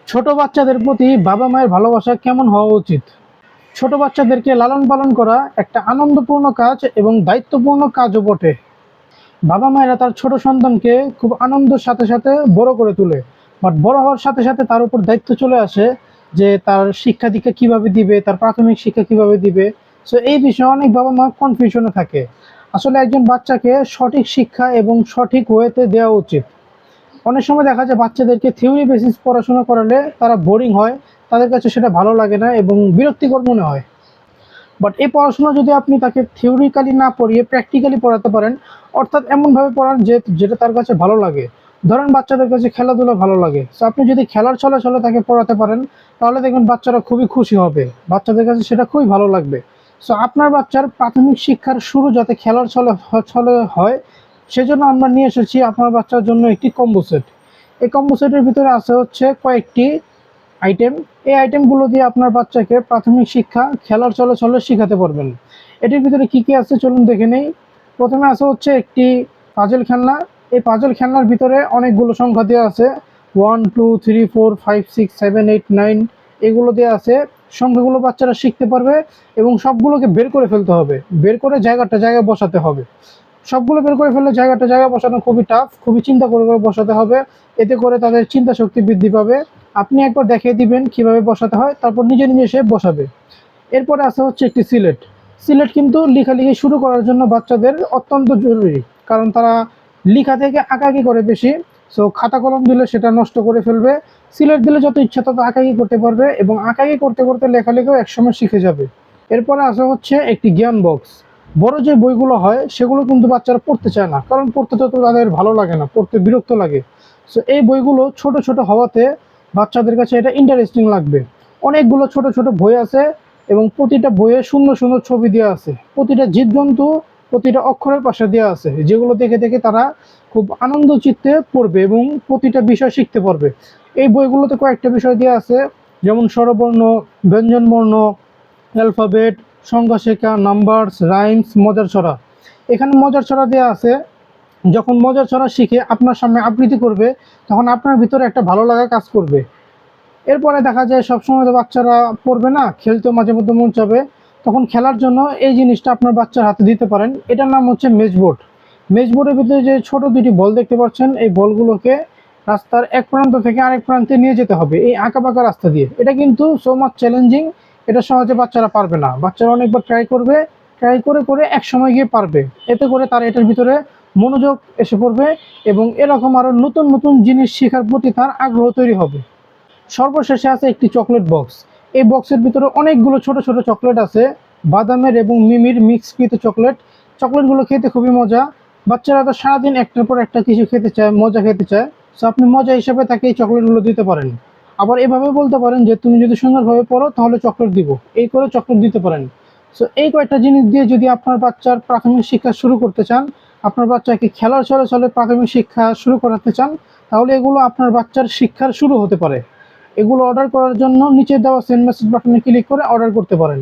ছোট বাচ্চাদের প্রতি বাবা মায়ের ভালোবাসা কেমন হওয়া উচিত? ছোট বাচ্চাদেরকে লালন পালন করা একটা আনন্দপূর্ণ কাজ এবং দায়িত্বপূর্ণ কাজও বটে। বাবা মায়েরা তার ছোট সন্তানকে খুব আনন্দের সাথে সাথে বড় করে তোলে। বাট বড় হওয়ার সাথে সাথে তার উপর দায়িত্ব চলে আসে যে তার শিক্ষা দীক্ষা কিভাবে দিবে, তার প্রাথমিক শিক্ষা কিভাবে দিবে। সো এই বিষয়ে অনেক বাবা মা কনফিউশনে থাকে। আসলে একজন বাচ্চাকে সঠিক শিক্ষা এবং সঠিক ওয়েতে দেওয়া উচিত। অনেক সময় দেখা যায় বাচ্চাদেরকে থিওরি বেসিস পড়াশোনা করালে তারা বোরিং হয়, তাদের কাছে সেটা ভালো লাগে না এবং বিরক্তিকর মনে হয়। বাট এই পড়াশোনা যদি আপনি তাকে থিওরিক্যালি না পড়িয়ে প্র্যাকটিক্যালি পড়াতে পারেন, অর্থাৎ এমনভাবে পড়ান যেটা তার কাছে ভালো লাগে। ধরেন বাচ্চাদের কাছে খেলাধুলা ভালো লাগে, সো আপনি যদি খেলার ছলে ছলে তাকে পড়াতে পারেন, তাহলে দেখবেন বাচ্চারা খুবই খুশি হবে, বাচ্চাদের কাছে সেটা খুবই ভালো লাগবে। সো আপনার বাচ্চার প্রাথমিক শিক্ষার শুরু যাতে খেলার ছলে ছলে হয়, সেজন্য আমরা নিয়ে এসেছি আপনার বাচ্চার জন্য একটি কম্বো সেট। এই কম্বো সেটের ভিতরে আছে হচ্ছে কয়েকটি আইটেম। এই আইটেমগুলো দিয়ে আপনার বাচ্চাকে প্রাথমিক শিক্ষা খেলার ছলে ছলে শিখাতে পারবেন। এটির ভিতরে কি কি আছে চলুন দেখে নেই। প্রথমে আছে হচ্ছে একটি পাজল খেলনা। এই পাজল খেলনার ভিতরে অনেকগুলো সংখ্যা দেওয়া আছে, 1 2 3 4 5 6 7 8 9 এগুলো দেওয়া আছে। সংখ্যাগুলো বাচ্চারা শিখতে পারবে এবং সবগুলোকে বের করে ফেলতে হবে, বের করে জায়গায় বসাতে হবে। সবগুলো বের করে ফেললে জায়গায় বসানো খুবই টাফ, খুবই চিন্তা করে বসাতে হবে। এতে করে তাদের চিন্তা শক্তি বৃদ্ধি পাবে। আপনি একবার দেখিয়ে দিবেন কিভাবে বসাতে হয়, তারপর নিজে নিজে সে বসাবে। এরপরে আছে হচ্ছে একটি সিলেট। সিলেট কিন্তু লেখালেখি শুরু করার জন্য বাচ্চাদের অত্যন্ত জরুরি, কারণ তারা লেখা থেকে আঁকাআঁকি করে বেশি। সো খাতা কলম দিলে সেটা নষ্ট করে ফেলবে, সিলেট দিলে যত ইচ্ছা তত আঁকাআঁকি করতে পারবে এবং আঁকাআঁকি করতে করতে লেখালেখিও একসময় শিখে যাবে। এরপরে আছে হচ্ছে একটি জ্ঞান বক্স। বড় যে বইগুলো হয় সেগুলো কিন্তু বাচ্চারা পড়তে চায় না, কারণ পড়তে তো তাদের ভালো লাগে না, পড়তে বিরক্ত লাগে। সো এই বইগুলো ছোট ছোট হওয়াতে বাচ্চাদের কাছে এটা ইন্টারেস্টিং লাগবে। অনেকগুলো ছোট ছোট বই আছে এবং প্রতিটা বইয়ে সুন্দর সুন্দর ছবি দেওয়া আছে, প্রতিটা জীবজন্তু, প্রতিটা অক্ষরের পাশে দেওয়া আছে, যেগুলো দেখে দেখে তারা খুব আনন্দ চিত্তে পড়বে এবং প্রতিটা বিষয় শিখতে পারবে। এই বইগুলোতে কয়েকটা বিষয় দেওয়া আছে, যেমন স্বরবর্ণ, ব্যঞ্জনবর্ণ, অ্যালফাবেট, সংখ্যা শেখা, নাম্বারস, রাইমস, মজার ছড়া। এখানে মজার ছড়া দেওয়া আছে। যখন মজার ছড়া শিখে আপনার সামনে আবৃত্তি করবে, তখন আপনার ভিতরে একটা ভালো লাগা কাজ করবে। এরপরে দেখা যায় সবসময় তো বাচ্চারা পড়বে না, খেলতেও মাঝে মধ্যে মন চাবে, তখন খেলার জন্য এই জিনিসটা আপনার বাচ্চার হাতে দিতে পারেন। এটার নাম হচ্ছে মেজবোর্ড। মেজবোর্ডের ভিতরে যে ছোট দুটি বল দেখতে পাচ্ছেন, এই বলগুলোকে রাস্তার এক প্রান্ত থেকে আরেক প্রান্তে নিয়ে যেতে হবে এই আঁকাবাঁকা রাস্তা দিয়ে। এটা কিন্তু সো মাচ চ্যালেঞ্জিং, এটা সহজে বাচ্চারা পারবে না। বাচ্চারা অনেকবার ট্রাই করবে, ট্রাই করে করে এক সময় গিয়ে পারবে। এতে করে তার এটার ভিতরে মনোযোগ এসে পড়বে এবং এরকম আরও নতুন নতুন জিনিস শেখার প্রতি তার আগ্রহ তৈরি হবে। সর্বশেষে আছে একটি চকলেট বক্স। এই বক্সের ভিতরে অনেকগুলো ছোট ছোট চকলেট আছে, বাদামের এবং মিমির মিক্সকৃত চকলেট। চকলেটগুলো খেতে খুবই মজা। বাচ্চারা তো সারাদিন একটার পর একটা কিছু খেতে চায়, মজা খেতে চায়। সো আপনি মজা হিসেবে তাকে এই চকলেটগুলো দিতে পারেন। আবার এভাবে বলতে পারেন যে তুমি যদি সুন্দরভাবে পড়ো তাহলে চকলেট দিব, এই করে চকলেট দিতে পারেন। সো এই কয়েকটা জিনিস দিয়ে যদি আপনার বাচ্চার প্রাথমিক শিক্ষা শুরু করতে চান, আপনার বাচ্চাকে খেলার ছলে ছলে প্রাথমিক শিক্ষা শুরু করাতে চান, তাহলে এগুলো আপনার বাচ্চার শিক্ষার শুরু হতে পারে। এগুলো অর্ডার করার জন্য নিচে দেওয়া সেন্ড মেসেজ বাটনে ক্লিক করে অর্ডার করতে পারেন।